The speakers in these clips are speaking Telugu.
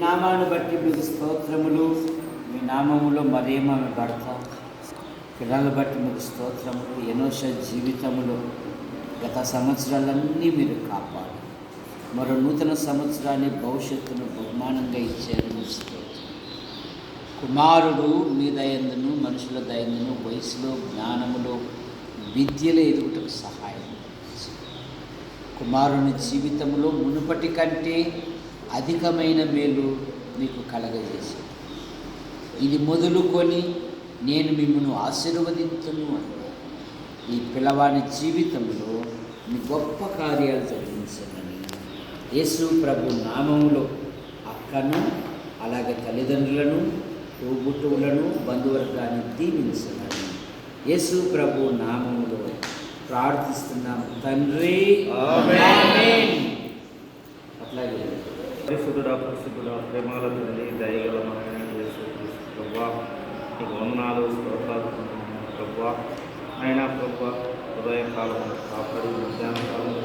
నామాన్ని బట్టి మీకు స్తోత్రములు. మీ నామములో మరేమో భర్త పిల్లలు బట్టి మీకు స్తోత్రములు. ఎనోష జీవితములో గత సంవత్సరాలన్నీ మీరు కాపాడు. మరో నూతన సంవత్సరాన్ని భవిష్యత్తును బహుమానంగా ఇచ్చారు. మీ స్తోత్రం. కుమారుడు మీ దయందును మనుషుల దయందును వయసులో జ్ఞానములో విద్యలో ఎదుగుటకు సహాయం. కుమారుని జీవితంలో మునుపటి కంటే అధికమైన మేలు మీకు కలగజేసి ఇది మొదలుకొని నేను మిమ్మల్ని ఆశీర్వదించును అన్నా. ఈ పిల్లవాని జీవితంలో మీ గొప్ప కార్యాలు జరిగించమని యేసు ప్రభు నామములో అక్కను అలాగే తల్లిదండ్రులను తోబుట్టువులను బంధువర్గాన్ని దీవించమని యేసు ప్రభు నామములో ప్రార్థిస్తున్నాము తండ్రి. ఆమేన్. అట్లాగే పరిశుద్ధుడా ప్రేమాల తండ్రి దయగల యేసు ప్రభువా నీకు వందనాలు స్తోత్రాలు ప్రభువా. అయినా ప్రభువా ఉదయకాలం కాపాడి మధ్యాహ్న కాలం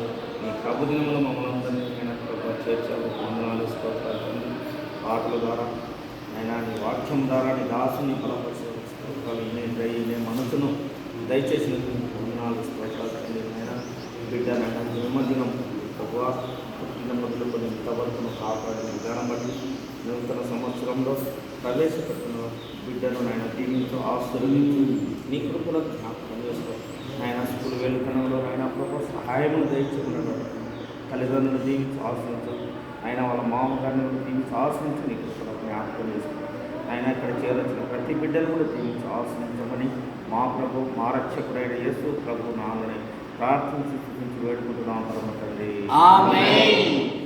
నీ ప్రభు దినములు మమ్మల్ని అందరినీ అయినా ప్రభువా చేర్చారు. వందనాలు స్తోత్రాలు తండ్రి. పాటల ద్వారా అయినా నీ వాక్యం ద్వారా నీ దాసుని బలపరిచే స్తోత్రాలు నీ మనసును దయచేసినందుకు వందనాలు స్తోత్రాలు తండ్రి. అయినా బిడ్డనైనా జన్మదినం ప్రభువా పుట్టిన మొదలుకొని ఇంతవరకు కాపాడిన విధానం బట్టి నూతన సంవత్సరంలో ప్రవేశపెట్టిన బిడ్డను ఆయన దీవించు ఆశీర్వదించు. నీ కృపలో జ్ఞాపకం చేసుకో. ఆయన స్కూల్ వెళ్తున్నంలో ఆయన ప్రభు సహాయమును దయచేస్తున్నాడు. తల్లిదండ్రులు దీవించి ఆశ్రయించు. ఆయన వాళ్ళ మామగారిని కూడా దీవించి ఆశ్రయించి నీ కృపలో జ్ఞాపకం చేసుకో. ఆయన ఇక్కడ చేరొచ్చిన ప్రతి బిడ్డను కూడా దీవించి ఆశ్రయించమని మా ప్రభు మా రక్షకుడైన యేసు ప్రభు నామని ప్రార్థించి వేడుకుంటున్నాం పరమ తండ్రి. ఆమేన్.